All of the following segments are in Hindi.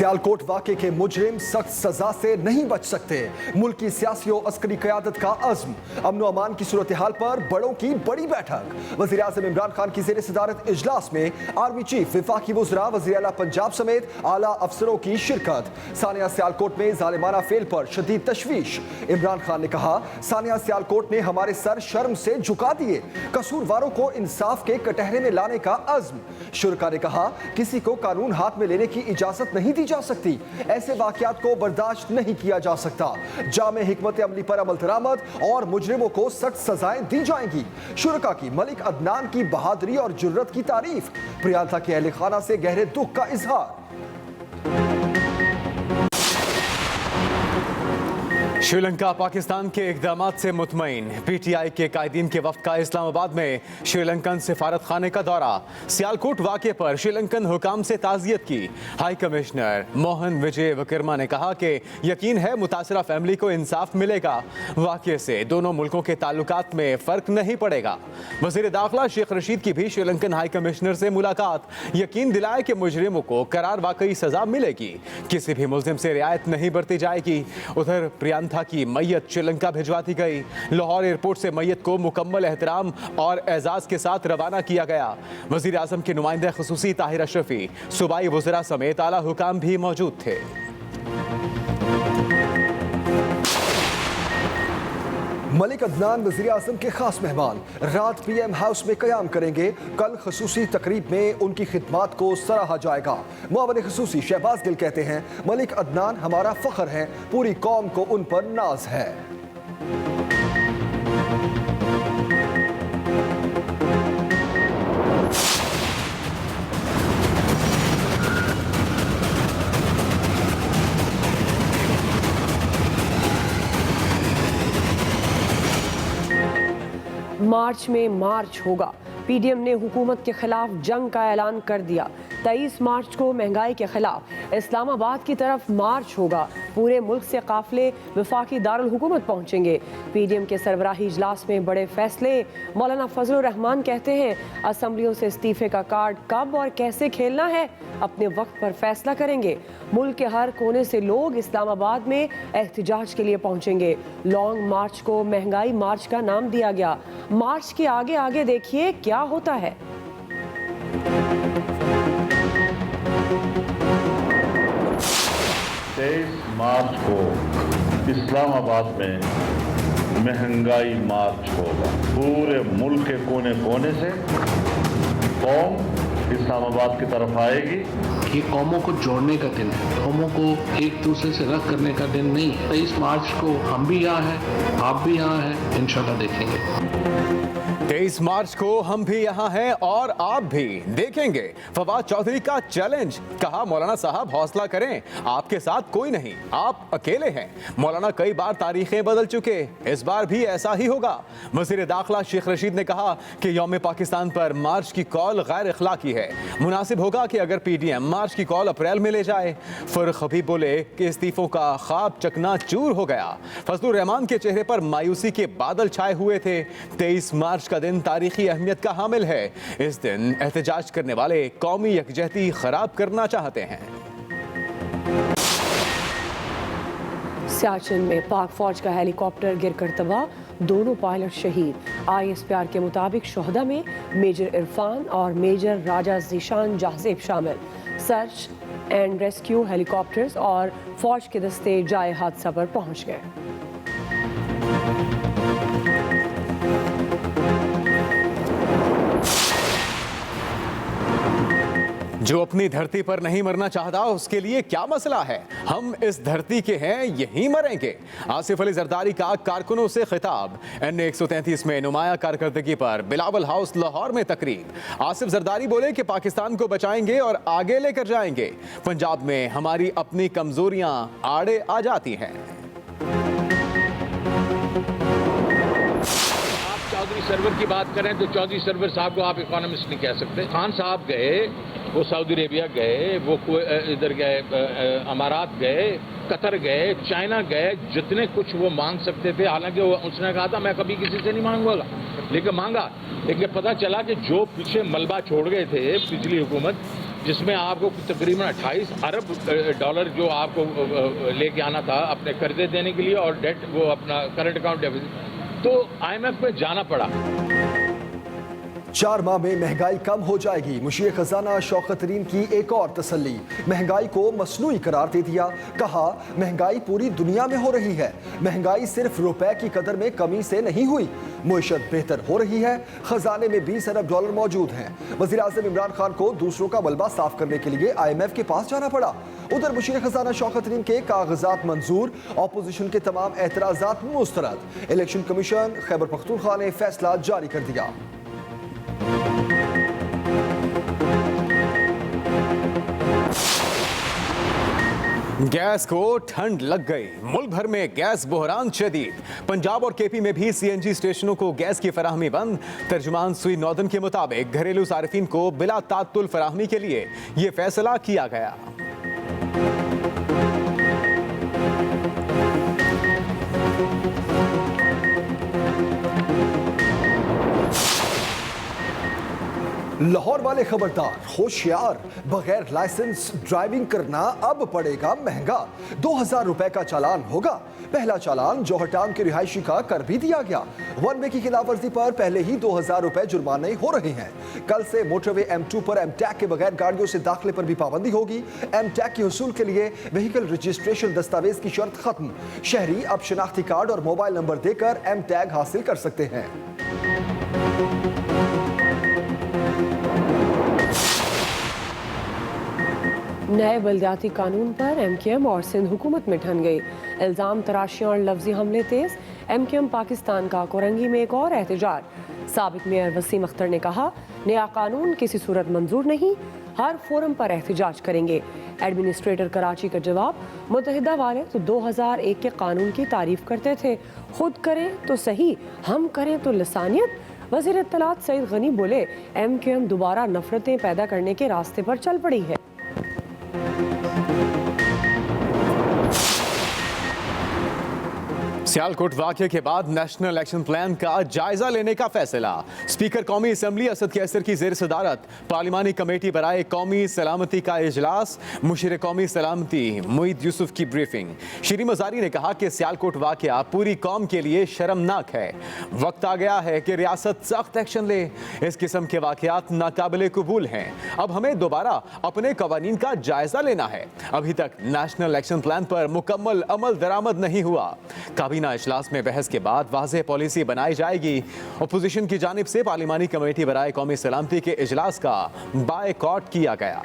सियालकोट वाक़े के मुजरिम सख्त सजा से नहीं बच सकते। मुल्क की सियासी और अस्करी क़यादत का अज़्म। अमन अमान की सूरत हाल पर बड़ों की बड़ी बैठक। वज़ीर आज़म इमरान खान की ज़ेर सदारत इजलास में आर्मी चीफ, वफाकी वज़रा, वज़ीर आला पंजाब समेत आला अफसरों की शिरकत। सानिया सियालकोट में ज़ालिमाना फेल पर शदीद तशवीश। इमरान खान ने कहा, सानिया सियालकोट ने हमारे सर शर्म से झुका दिए। कसूरवारों को इंसाफ के कटहरे में लाने का अज़्म। शुरका ने कहा, किसी को कानून हाथ में लेने की इजाजत नहीं दी जा सकती। ऐसे वाकयात को बर्दाश्त नहीं किया जा सकता। जामे हिकमत अमली पर अमल दरामद और मुजरिमों को सख्त सजाएं दी जाएंगी। शुरका की मलिक अदनान की बहादुरी और जुर्रत की तारीफ। प्रियांका के अहले खाना से गहरे दुख का इजहार। श्रीलंका पाकिस्तान के इक़दामात से मुतमईन। पीटीआई के कायदीन के वफ्द का इस्लामाबाद में श्रीलंकन सिफारत खाने का दौरा। सियालकोट वाक़े पर श्रीलंकन हुकाम से ताज़ियत की। हाई कमिश्नर मोहन विजय विक्रमा ने कहा कि यकीन है मुतासरा फैमिली को इंसाफ मिलेगा। वाक़े से दोनों मुल्कों के ताल्लुकात में फ़र्क नहीं पड़ेगा। वज़ीर दाखिला शेख रशीद की भी श्रीलंकन हाई कमिश्नर से मुलाकात। यकीन दिलाए कि मुजरिमों को करार वाकई सज़ा मिलेगी। किसी भी मुल्ज़िम से रियायत नहीं बरती जाएगी। उधर प्रियंका की मैयत श्रीलंका भिजवा दी गई। लाहौर एयरपोर्ट से मैयत को मुकम्मल एहतराम और एजाज के साथ रवाना किया गया। वज़ीर आज़म के नुमाइंदे ख़ुसूसी ताहिर अशरफी, सूबाई वज़रा समेत आला हुकाम भी मौजूद थे। मलिक अदनान वज़ीर आज़म के खास मेहमान रात PM हाउस में क़याम करेंगे। कल खसूसी तकरीब में उनकी खिदमात को सराहा जाएगा। मुआवन खसूसी शहबाज गिल कहते हैं, मलिक अदनान हमारा फ़ख्र है, पूरी कौम को उन पर नाज है। मार्च में मार्च होगा। पीडीएम ने हुकूमत के खिलाफ जंग का ऐलान कर दिया। 23 मार्च को महंगाई के खिलाफ इस्लामाबाद की तरफ मार्च होगा। पूरे मुल्क से काफिले वफाकी दारुल हुकूमत पहुंचेंगे। पीडीएम के सरबराही इजलास में बड़े फैसले। मौलाना फजलुर रहमान कहते हैं, असम्बलियों से इस्तीफे का कार्ड कब और कैसे खेलना है अपने वक्त पर फैसला करेंगे। मुल्क के हर कोने से लोग इस्लामाबाद में एहतजाज के लिए पहुंचेंगे। लॉन्ग मार्च को महंगाई मार्च का नाम दिया गया। मार्च के आगे आगे देखिए क्या होता है। 23 मार्च को इस्लामाबाद में महंगाई मार्च होगा। पूरे मुल्क के कोने कोने से कौम इस्लामाबाद की तरफ आएगी। ये कौमों को जोड़ने का दिन है, कौमों को एक दूसरे से रख करने का दिन नहीं है। 23 मार्च को हम भी यहाँ हैं, आप भी यहाँ हैं, इंशाल्लाह देखेंगे। 23 मार्च को हम भी यहाँ हैं और आप भी देखेंगे। फवाद चौधरी का चैलेंज। कहा, मौलाना साहब हौसला करें, आपके साथ कोई नहीं, आप अकेले हैं। मौलाना कई बार तारीखें बदल चुके, इस बार भी ऐसा ही होगा। वज़ीर दाखिला शेख रशीद ने कहा कि यौम पाकिस्तान पर मार्च की कॉल गैर अखलाकी है। मुनासिब होगा कि अगर पीडीएम मार्च की कॉल अप्रैल में ले जाए। फर्रुख हबीब बोले कि इस्तीफों का ख्वाब चकनाचूर हो गया। फजलुर रहमान के चेहरे पर मायूसी के बादल छाए हुए थे। 23 मार्च का दिन तारीखी अहमियत का हामिल है। इस दिन एहतजाज करने वाले कौमी यकजहती खराब करना चाहते हैं। सियाचिन में पाक फौज का हेलीकॉप्टर गिरकर तबाह, दोनों पायलट शहीद। ISPR के मुताबिक शोहदा में मेजर इरफान और मेजर राजा ज़ीशान जहाज़ेब शामिल। सर्च एंड रेस्क्यू हेलीकॉप्टर्स और फौज के दस्ते जाए हादसा पर पहुंच गए। जो अपनी धरती पर नहीं मरना चाहता उसके लिए क्या मसला है। हम इस धरती के हैं, यहीं मरेंगे। आसिफ अली जरदारी का कारकुनों से खिताब। NA 133 में नुमाया कारकर्दगी पर बिलावल हाउस लाहौर में तकरीब। आसिफ जरदारी बोले कि पाकिस्तान को बचाएंगे और आगे लेकर जाएंगे। पंजाब में हमारी अपनी कमजोरियां आड़े आ जाती हैं। चौधरी सरवर की बात करें तो चौधरी सरवर साहब को आप इकोनॉमिस्ट नहीं कह सकते। खान साहब गए, वो सऊदी अरेबिया गए, वो इधर गए, अमारात गए, कतर गए, चाइना गए, जितने कुछ वो मांग सकते थे। हालांकि उसने कहा था मैं कभी किसी से नहीं मांगूंगा, लेकिन मांगा। लेकिन पता चला कि जो पीछे मलबा छोड़ गए थे पिछली हुकूमत, जिसमें आपको तकरीबन 28 अरब डॉलर जो आपको लेके आना था अपने कर्जे देने के लिए और डेट वो अपना करंट अकाउंट डेफिसिट, तो IMF में जाना पड़ा। 4 माह में महंगाई कम हो जाएगी। मुशीर खजाना शौकत तरीन की एक और तसल्ली। महंगाई को मसनूई करार दे दिया। कहा महंगाई पूरी दुनिया में हो रही है, महंगाई सिर्फ रुपए की कदर में कमी से नहीं हुई, मुईशत बेहतर हो रही है। खजाने में 20 अरब डॉलर मौजूद हैं। वजीर आज़म इमरान खान को दूसरों का मलबा साफ करने के लिए IMF के पास जाना पड़ा। उधर मुशीर खजाना शौकत तरीन के कागजात मंजूर, ऑपोजिशन के तमाम एतराजात मुस्तरद। इलेक्शन कमीशन खैबर पख्तूनख्वा ने फैसला जारी कर दिया। गैस को ठंड लग गई। मुल्क भर में गैस बहरान शदीद। पंजाब और KP में भी CNG स्टेशनों को गैस की फराहमी बंद। तर्जुमान सुई नौदन के मुताबिक घरेलू सार्फिन को बिला तात्तुल फराहमी के लिए ये फैसला किया गया। लाहौर वाले खबरदार, होशियार, बगैर लाइसेंस ड्राइविंग करना अब पड़ेगा महंगा। 2000 रुपए का चालान होगा। पहला चालान जौहर टाउन के रिहायशी का कर भी दिया गया। 1 वे की खिलाफ वर्जी पर पहले ही 2000 रुपए जुर्माने हो रहे हैं। कल से मोटरवे M2 पर M-टैग के बगैर गाड़ियों से दाखिले पर भी पाबंदी होगी। M-टैग के हुसूल के लिए व्हीकल रजिस्ट्रेशन दस्तावेज की शर्त खत्म। शहरी अब शनाख्ती कार्ड और मोबाइल नंबर देकर M-टैग हासिल कर सकते हैं। नए बल्दियाती कानून पर MKM और सिंध हुकूमत में ठन गई। इल्ज़ाम तराशियां और लफ्जी हमले तेज। MKM पाकिस्तान का कोरंगी में एक और एहतजाज। साबिक मेयर वसीम अख्तर ने कहा नया कानून किसी सूरत मंजूर नहीं, हर फोरम पर एहतजाज करेंगे। एडमिनिस्ट्रेटर कराची का जवाब, मुत्तहिदा वाले तो 2001 के कानून की तारीफ करते थे, खुद करें तो सही, हम करें तो लसानियत। वज़ीर इत्तलात सईद गनी बोले MKM दोबारा नफरतें पैदा करने के रास्ते पर चल पड़ी है। सियालकोट वाक़े के बाद नेशनल एक्शन प्लान का जायजा लेने का फैसला। स्पीकर कौमी असम्बली असद कैसर की ज़ेर सदारत पार्लिमानी कमेटी बराए कौमी सलामती का इजलास। मुशीर कौमी सलामती मुईद यूसुफ की ब्रीफिंग। श्री मजारी ने कहा कि सियालकोट वाक़या पूरी कौम के लिए शर्मनाक है। वक्त आ गया है कि रियासत सख्त एक्शन ले। इस किस्म के वाक़यात नाकाबिले कबूल हैं। अब हमें दोबारा अपने कवानीन का जायजा लेना है। अभी तक नेशनल एक्शन प्लान पर मुकम्मल अमल दरामद नहीं हुआ। काबीना इजलास में बहस के बाद वाज़ेह पॉलिसी बनाई जाएगी। अपोजिशन की जानिब से पार्लिमानी कमेटी बराए कौमी सलामती के इजलास का बायकॉट किया गया।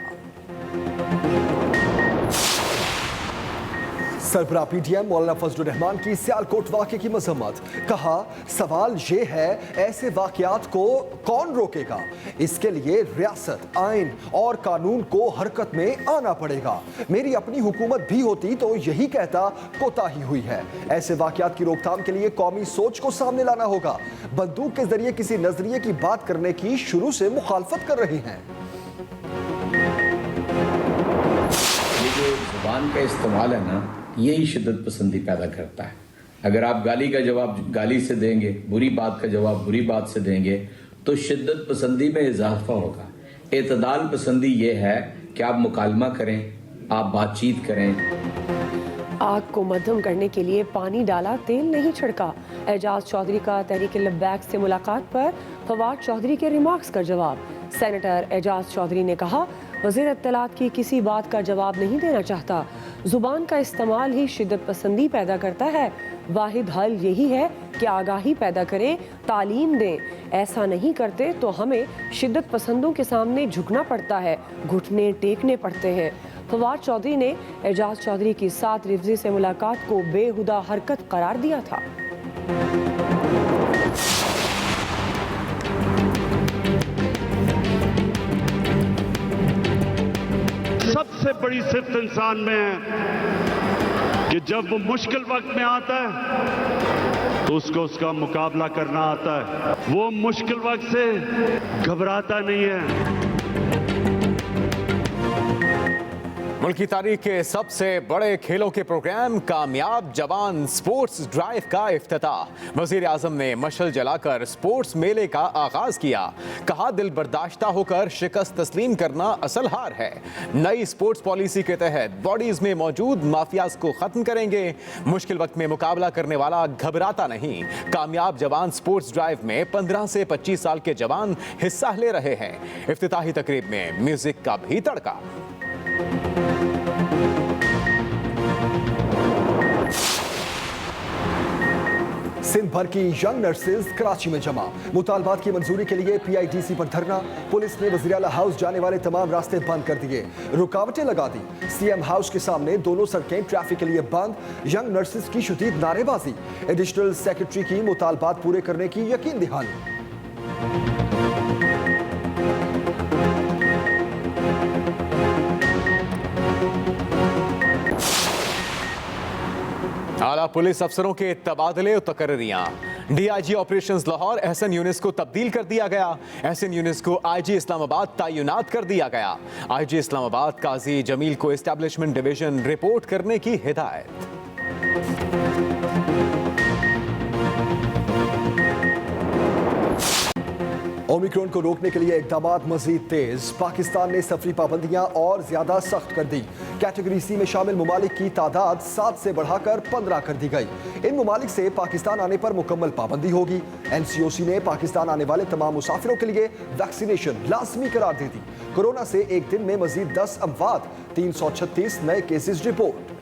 सरबराह PTM मौलाना फजलुर रहमान की सियालकोट वाक़े की मजम्मत। कहा सवाल ये है ऐसे वाक़यात को कौन रोकेगा। इसके लिए रियासत, आइन और कानून को हरकत में आना पड़ेगा। मेरी अपनी हुकूमत भी होती तो यही कहता कोताही हुई है। ऐसे वाक़यात की रोकथाम के लिए कौमी सोच को सामने लाना होगा। बंदूक के जरिए किसी नजरिए की बात करने की शुरू से मुखालफत कर रही हैं। ये जो जुबान का इस्तेमाल है ना, यही शिद्दत पसंदी पैदा करता है। अगर आप गाली का जवाब गाली से देंगे, बुरी बात का जवाब बुरी बात से देंगे, तो शिद्दत पसंदी में इजाफा होगा। एतदाल पसंदी ये है कि आप मुकालमा करें, आप बातचीत करें। आग को मध्यम करने के लिए पानी डाला, तेल नहीं छिड़का। एजाज चौधरी का तहरीक लब्बैक से मुलाकात पर फवाद चौधरी के रिमार्क्स का जवाब। सेनेटर एजाज चौधरी ने कहा वज़ीर इत्तलात की किसी बात का जवाब नहीं देना चाहता। जुबान का इस्तेमाल ही शिद्दत पसंदी पैदा करता है। वाहिद हल यही है कि आगाही पैदा करें, तालीम दें। ऐसा नहीं करते तो हमें शिद्दत पसंदों के सामने झुकना पड़ता है, घुटने टेकने पड़ते हैं। फवाद चौधरी ने एजाज चौधरी की 7 रिफ्जी से मुलाकात को बेहुदा हरकत करार दिया था। सबसे बड़ी सिफ्त इंसान में है कि जब वो मुश्किल वक्त में आता है तो उसको उसका मुकाबला करना आता है। वो मुश्किल वक्त से घबराता नहीं है। मुल्क की तारीख के सबसे बड़े खेलों के प्रोग्राम कामयाब जवान स्पोर्ट्स ड्राइव का इफ्तिताह। वजीर आजम ने मशल जलाकर स्पोर्ट्स मेले का आगाज किया। कहा, दिल बर्दाश्ता होकर शिकस्त तस्लीम करना असल हार है। नई स्पोर्ट्स पॉलिसी के तहत बॉडीज में मौजूद माफियाज को खत्म करेंगे। मुश्किल वक्त में मुकाबला करने वाला घबराता नहीं। कामयाब जवान स्पोर्ट्स ड्राइव में 15 से 25 साल के जवान हिस्सा ले रहे हैं। इफ्तिताही तकरीब में म्यूजिक का भी तड़का। सिंध भर की यंग नर्सेज कराची में जमा। मुतालबात की मंजूरी के लिए PIDC पर धरना। पुलिस ने वज़ीर आला हाउस जाने वाले तमाम रास्ते बंद कर दिए, रुकावटें लगा दी। CM हाउस के सामने दोनों सड़कें ट्रैफिक के लिए बंद। यंग नर्सेज की शदीद नारेबाजी। एडिशनल सेक्रेटरी की मुतालबात पूरे करने की यकीन दहानी। आला पुलिस अफसरों के तबादले और तकर्रियां। DIG ऑपरेशंस लाहौर एहसन यूनिस को तब्दील कर दिया गया। एहसन यूनिस को IG इस्लामाबाद तैनात कर दिया गया। IG इस्लामाबाद काजी जमील को एस्टैब्लिशमेंट डिवीजन रिपोर्ट करने की हिदायत। ओमिक्रॉन को रोकने के लिए इक़दामात मजीद तेज। पाकिस्तान ने सफरी पाबंदियां और ज्यादा सख्त कर दी। कैटेगरी C में शामिल ममालिक की तादाद 7 से बढ़ाकर 15 कर दी गई। इन ममालिक से पाकिस्तान आने पर मुकम्मल पाबंदी होगी। NCOC ने पाकिस्तान आने वाले तमाम मुसाफिरों के लिए वैक्सीनेशन लाजमी करार दे दी। कोरोना से एक दिन में मजीद 10 अमवात, 336 नए केसेस रिपोर्ट।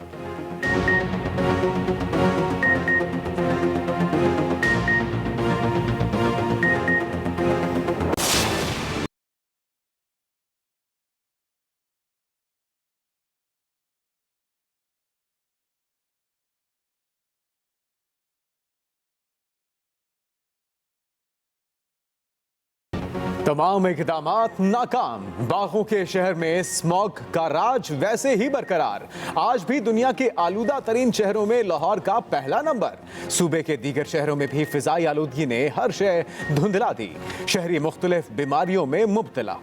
तमाम इक़दामात नाकाम। बागों के शहर में स्मॉग का राज वैसे ही बरकरार। आज भी दुनिया के आलूदा तरीन शहरों में लाहौर का पहला नंबर। सूबे के दीगर शहरों में भी फिजाई आलूदगी ने हर शय धुंधला दी। शहरी मुख्तलिफ बीमारियों में मुब्तला।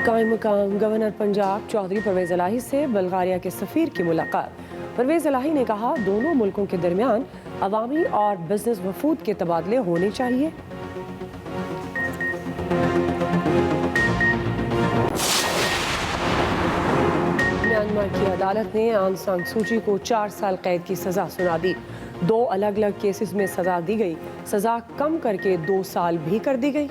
कायम मकाम गवर्नर पंजाब चौधरी परवेज इलाही से बल्गारिया के सफीर की मुलाकात। परवेज इलाही ने कहा, दोनों मुल्कों के दरमियान अवामी और बिजनेस वफूद के तबादले होने चाहिए। म्यांमार की अदालत ने आंग सान सूची को 4 साल कैद की सजा सुना दी। 2 अलग अलग केसेस में सजा दी गई। सजा कम करके 2 साल भी कर दी गई।